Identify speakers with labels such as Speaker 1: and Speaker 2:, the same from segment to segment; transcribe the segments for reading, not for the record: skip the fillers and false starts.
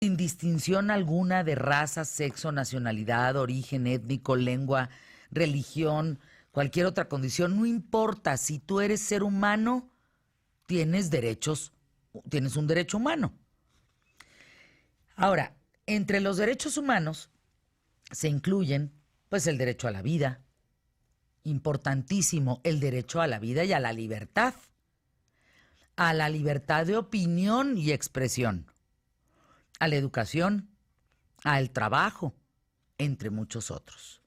Speaker 1: sin distinción alguna de raza, sexo, nacionalidad, origen étnico, lengua, religión, cualquier otra condición, no importa, si tú eres ser humano, tienes derechos, tienes un derecho humano. Ahora, entre los derechos humanos se incluyen, pues, el derecho a la vida, importantísimo, el derecho a la vida y a la libertad de opinión y expresión, a la educación, al trabajo, entre muchos otros.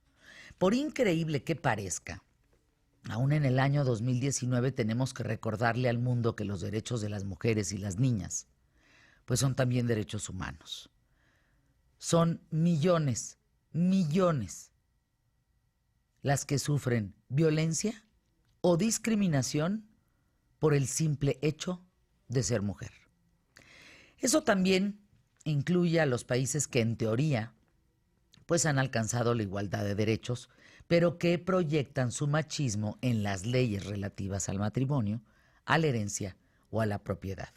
Speaker 1: Por increíble que parezca, aún en el año 2019 tenemos que recordarle al mundo que los derechos de las mujeres y las niñas, pues son también derechos humanos. Son millones, millones las que sufren violencia o discriminación por el simple hecho de ser mujer. Eso también incluye a los países que en teoría pues han alcanzado la igualdad de derechos, pero que proyectan su machismo en las leyes relativas al matrimonio, a la herencia o a la propiedad.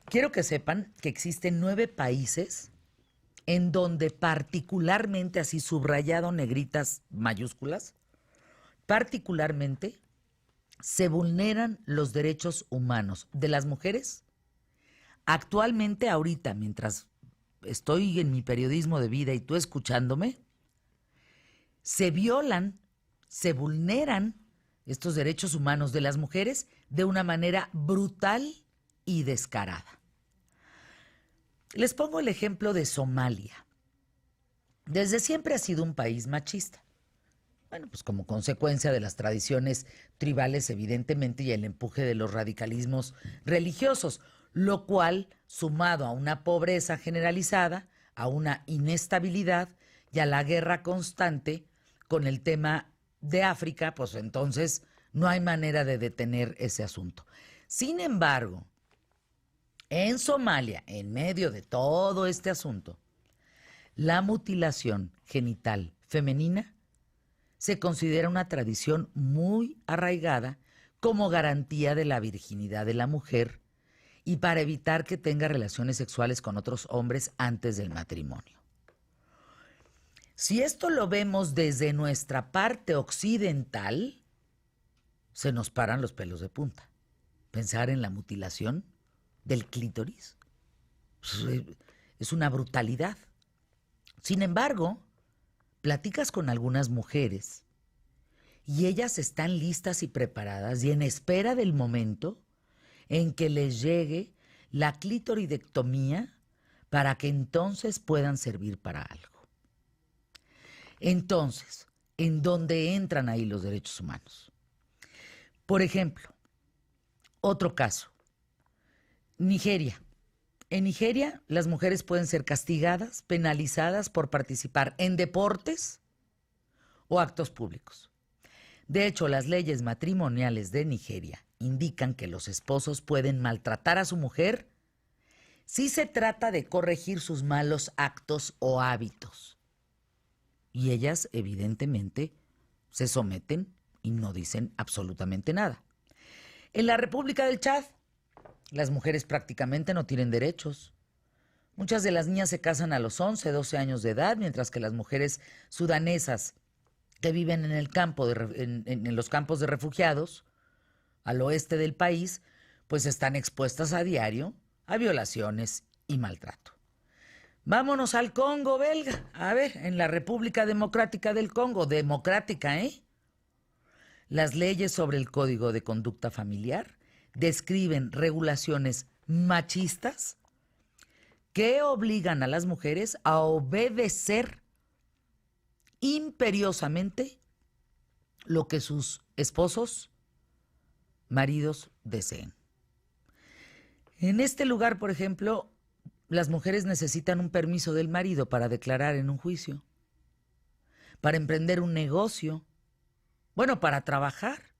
Speaker 1: Quiero que sepan que existen 9 países en donde particularmente, así subrayado, negritas mayúsculas, particularmente se vulneran los derechos humanos de las mujeres. Actualmente, ahorita, mientras estoy en mi periodismo de vida y tú escuchándome, se violan, se vulneran estos derechos humanos de las mujeres de una manera brutal y descarada. Les pongo el ejemplo de Somalia. Desde siempre ha sido un país machista. Bueno, pues como consecuencia de las tradiciones tribales, evidentemente, y el empuje de los radicalismos religiosos, lo cual, sumado a una pobreza generalizada, a una inestabilidad y a la guerra constante con el tema de África, pues entonces no hay manera de detener ese asunto. Sin embargo, en Somalia, en medio de todo este asunto, la mutilación genital femenina se considera una tradición muy arraigada como garantía de la virginidad de la mujer y para evitar que tenga relaciones sexuales con otros hombres antes del matrimonio. Si esto lo vemos desde nuestra parte occidental, se nos paran los pelos de punta. Pensar en la mutilación del clítoris es una brutalidad. Sin embargo, platicas con algunas mujeres y ellas están listas y preparadas y en espera del momento en que les llegue la clitoridectomía para que entonces puedan servir para algo. Entonces, ¿en dónde entran ahí los derechos humanos? Por ejemplo, otro caso, Nigeria. En Nigeria, las mujeres pueden ser castigadas, penalizadas por participar en deportes o actos públicos. De hecho, las leyes matrimoniales de Nigeria indican que los esposos pueden maltratar a su mujer si se trata de corregir sus malos actos o hábitos. Y ellas, evidentemente, se someten y no dicen absolutamente nada. En la República del Chad, las mujeres prácticamente no tienen derechos. Muchas de las niñas se casan a los 11, 12 años de edad, mientras que las mujeres sudanesas que viven en el campo en los campos de refugiados al oeste del país, pues están expuestas a diario a violaciones y maltrato. Vámonos al Congo belga. A ver, en la República Democrática del Congo, democrática, ¿eh? Las leyes sobre el Código de Conducta Familiar describen regulaciones machistas que obligan a las mujeres a obedecer imperiosamente lo que sus esposos, maridos deseen. En este lugar, por ejemplo, las mujeres necesitan un permiso del marido para declarar en un juicio, para emprender un negocio, bueno, para trabajar.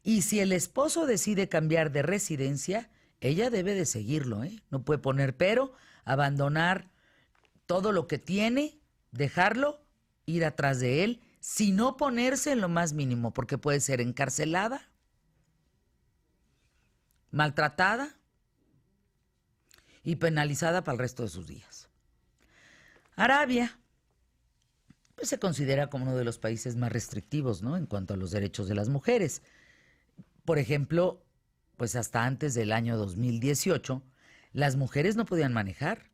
Speaker 1: Y si el esposo decide cambiar de residencia, ella debe de seguirlo, ¿eh? No puede poner pero, abandonar todo lo que tiene, dejarlo, ir atrás de él, sin no ponerse en lo más mínimo, porque puede ser encarcelada, maltratada y penalizada para el resto de sus días. Arabia pues, se considera como uno de los países más restrictivos, ¿no?, en cuanto a los derechos de las mujeres. Por ejemplo, pues hasta antes del año 2018, las mujeres no podían manejar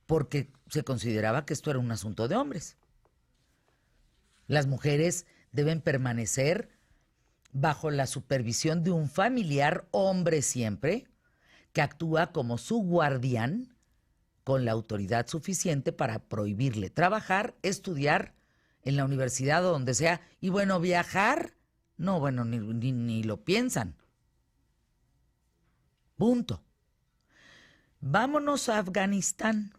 Speaker 1: porque se consideraba que esto era un asunto de hombres. Las mujeres deben permanecer bajo la supervisión de un familiar, hombre siempre, que actúa como su guardián con la autoridad suficiente para prohibirle trabajar, estudiar en la universidad o donde sea. Y bueno, viajar, no, bueno, ni lo piensan. Punto. Vámonos a Afganistán.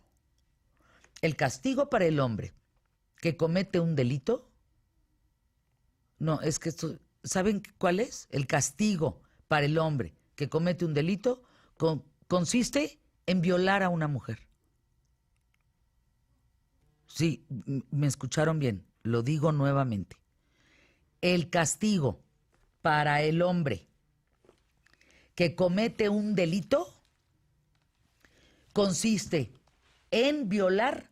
Speaker 1: El castigo para el hombre que comete un delito, no, es que esto, ¿saben cuál es? El castigo para el hombre que comete un delito consiste en violar a una mujer. Sí, me escucharon bien, lo digo nuevamente. El castigo para el hombre que comete un delito consiste en violar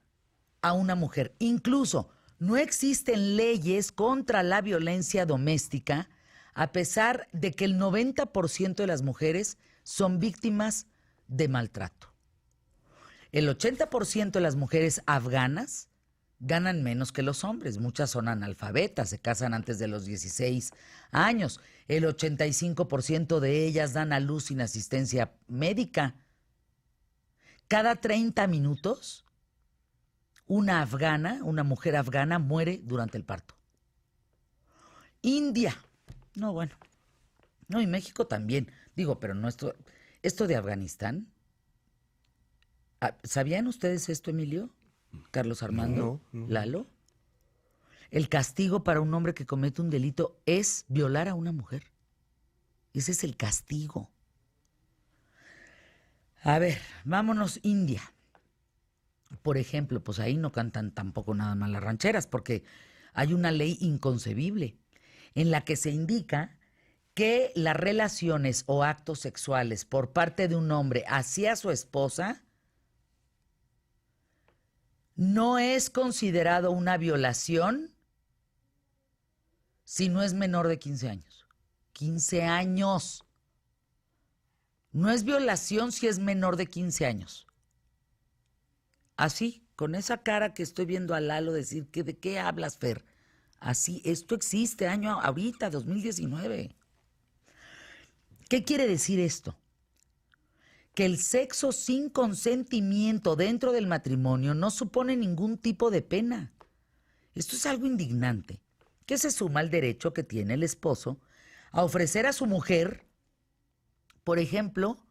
Speaker 1: a una mujer. Incluso no existen leyes contra la violencia doméstica, a pesar de que el 90% de las mujeres son víctimas de maltrato. El 80% de las mujeres afganas ganan menos que los hombres. Muchas son analfabetas, se casan antes de los 16 años. El 85% de ellas dan a luz sin asistencia médica. Cada 30 minutos, una mujer afgana, muere durante el parto. India. No, bueno. No, y México también. Digo, pero no esto de Afganistán. ¿Sabían ustedes esto, Emilio? Carlos Armando,
Speaker 2: No.
Speaker 1: Lalo. El castigo para un hombre que comete un delito es violar a una mujer. Ese es el castigo. A ver, vámonos, India. Por ejemplo, pues ahí no cantan tampoco nada más las rancheras, porque hay una ley inconcebible en la que se indica que las relaciones o actos sexuales por parte de un hombre hacia su esposa no es considerado una violación si no es menor de 15 años. 15 años. No es violación si es menor de 15 años. Así, con esa cara que estoy viendo a Lalo decir, ¿de qué hablas, Fer? Así, esto existe ahorita, 2019. ¿Qué quiere decir esto? Que el sexo sin consentimiento dentro del matrimonio no supone ningún tipo de pena. Esto es algo indignante, que se suma al derecho que tiene el esposo a ofrecer a su mujer, por ejemplo,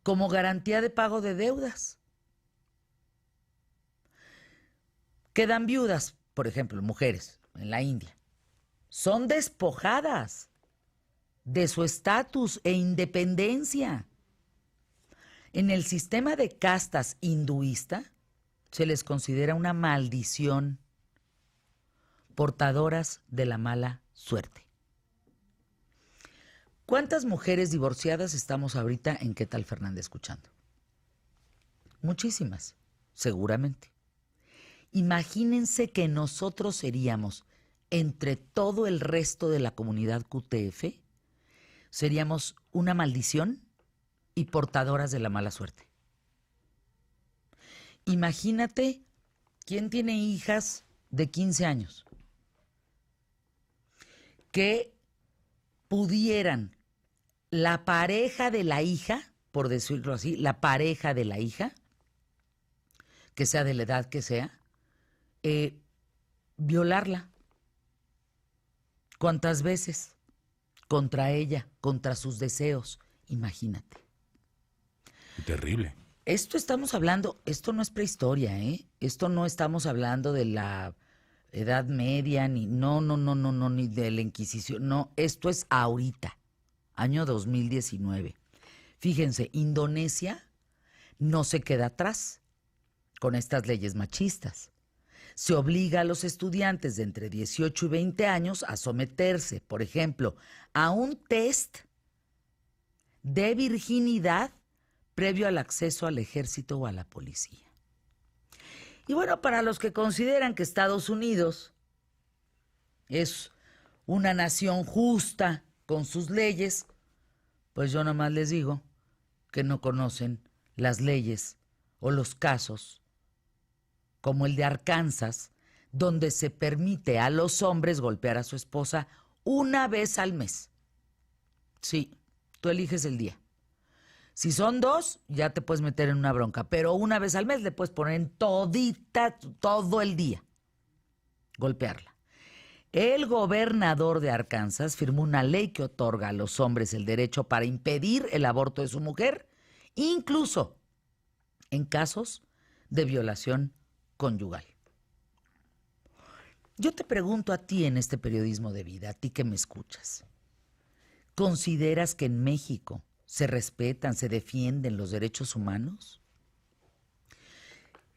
Speaker 1: como garantía de pago de deudas. Quedan viudas, por ejemplo, mujeres en la India. Son despojadas de su estatus e independencia. En el sistema de castas hinduista se les considera una maldición, portadoras de la mala suerte. ¿Cuántas mujeres divorciadas estamos ahorita en ¿Qué tal, Fernández? Escuchando? Muchísimas, seguramente. Imagínense que nosotros seríamos, entre todo el resto de la comunidad QTF, seríamos una maldición y portadoras de la mala suerte. Imagínate quién tiene hijas de 15 años que pudieran la pareja de la hija, por decirlo así, la pareja de la hija, que sea de la edad que sea, violarla. ¿Cuántas veces? Contra ella, contra sus deseos. Imagínate.
Speaker 2: Terrible.
Speaker 1: Esto estamos hablando, esto no es prehistoria, ¿eh? Esto no estamos hablando de la Edad Media, ni ni de la Inquisición. No, esto es ahorita, año 2019. Fíjense, Indonesia no se queda atrás con estas leyes machistas. Se obliga a los estudiantes de entre 18 y 20 años a someterse, por ejemplo, a un test de virginidad previo al acceso al ejército o a la policía. Y bueno, para los que consideran que Estados Unidos es una nación justa con sus leyes, pues yo nomás les digo que no conocen las leyes o los casos como el de Arkansas, donde se permite a los hombres golpear a su esposa una vez al mes. Sí, tú eliges el día. Si son 2, ya te puedes meter en una bronca, pero una vez al mes le puedes poner en todita, todo el día, golpearla. El gobernador de Arkansas firmó una ley que otorga a los hombres el derecho para impedir el aborto de su mujer, incluso en casos de violación conyugal. Yo te pregunto a ti en este periodismo de vida, a ti que me escuchas, ¿consideras que en México se respetan, se defienden los derechos humanos?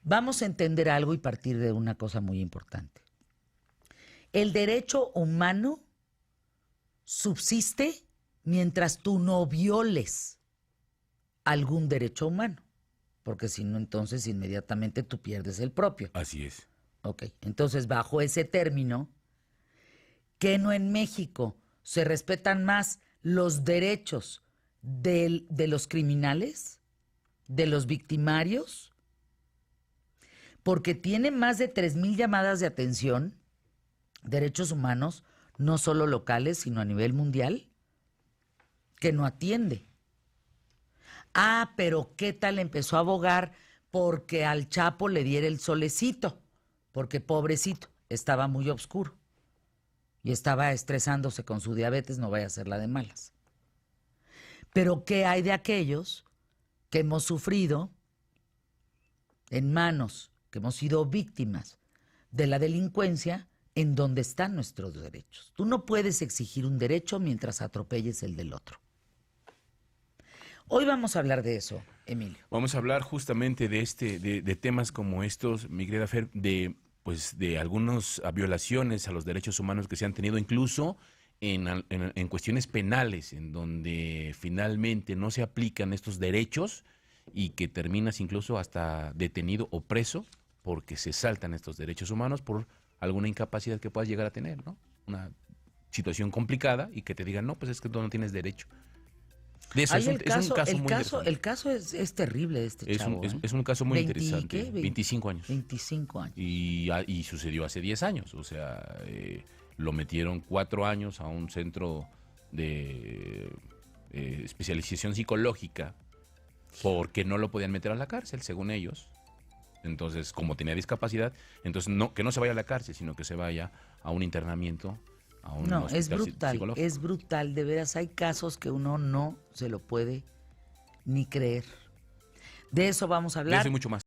Speaker 1: Vamos a entender algo y partir de una cosa muy importante. El derecho humano subsiste mientras tú no violes algún derecho humano, porque si no, entonces inmediatamente tú pierdes el propio.
Speaker 2: Así es.
Speaker 1: Ok, entonces bajo ese término, ¿que no en México se respetan más los derechos de los criminales, de los victimarios? Porque tiene más de 3,000 llamadas de atención, derechos humanos, no solo locales, sino a nivel mundial, que no atiende. Ah, pero ¿qué tal empezó a abogar porque al Chapo le diera el solecito? Porque pobrecito, estaba muy oscuro y estaba estresándose con su diabetes, no vaya a ser la de malas. Pero ¿qué hay de aquellos que hemos sufrido en manos, que hemos sido víctimas de la delincuencia, en donde están nuestros derechos? Tú no puedes exigir un derecho mientras atropelles el del otro. Hoy vamos a hablar de eso, Emilio.
Speaker 2: Vamos a hablar justamente de temas como estos, mi querida Fer, de algunas violaciones a los derechos humanos que se han tenido, incluso en cuestiones penales, en donde finalmente no se aplican estos derechos y que terminas incluso hasta detenido o preso porque se saltan estos derechos humanos por alguna incapacidad que puedas llegar a tener, ¿no? Una situación complicada y que te digan, no, pues es que tú no tienes derecho. De eso es un caso muy interesante.
Speaker 1: El caso es terrible de este chavo.
Speaker 2: Es un caso muy
Speaker 1: 20,
Speaker 2: interesante.
Speaker 1: ¿qué?
Speaker 2: 25 años.
Speaker 1: 25 años.
Speaker 2: Y sucedió hace 10 años. O sea, lo metieron 4 años a un centro de especialización psicológica porque no lo podían meter a la cárcel, según ellos. Entonces, como tenía discapacidad, entonces que no se vaya a la cárcel, sino que se vaya a un internamiento.
Speaker 1: No, es brutal, de veras, hay casos que uno no se lo puede ni creer. De eso vamos a hablar.
Speaker 2: De eso y mucho más.